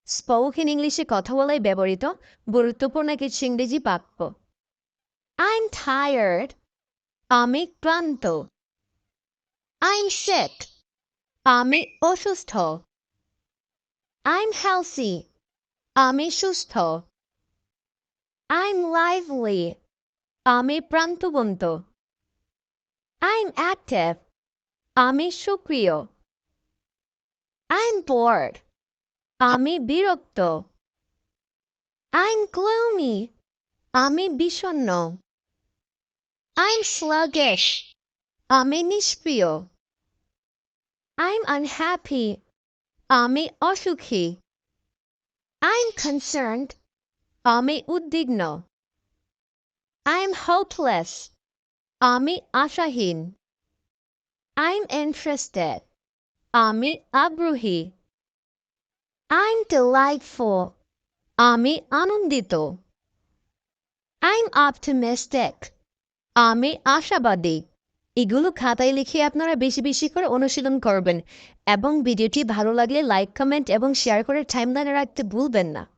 Spoken ইংলিশে কথা বলায় ব্যবহৃত গুরুত্বপূর্ণ কিছু ইংরেজি বাক্য। I'm tired. আমি ক্লান্ত। I'm sick. আমি অসুস্থ। I'm healthy. আমি সুস্থ। I'm lively. আমি প্রাণবন্ত। I'm active. আমি সক্রিয়। I'm bored. আমি বিরক্ত। I'm gloomy. আমি বিষণ্ণ। I'm sluggish. আমি নিষ্ক্রিয়। I'm unhappy. আমি অসুখী। I'm concerned. আমি উদ্বিগ্ন। I'm hopeless. আমি আশাহীন। I'm interested. আমি আগ্রহী। I'm delightful. আমি আনন্দিত। I'm optimistic. আমি আশাবাদী। এগুলো খাতায় লিখে আপনারা বেশি বেশি করে অনুশীলন করবেন এবং ভিডিওটি ভালো লাগলে লাইক, কমেন্ট এবং শেয়ার করে টাইমলাইনে রাখতে ভুলবেন না।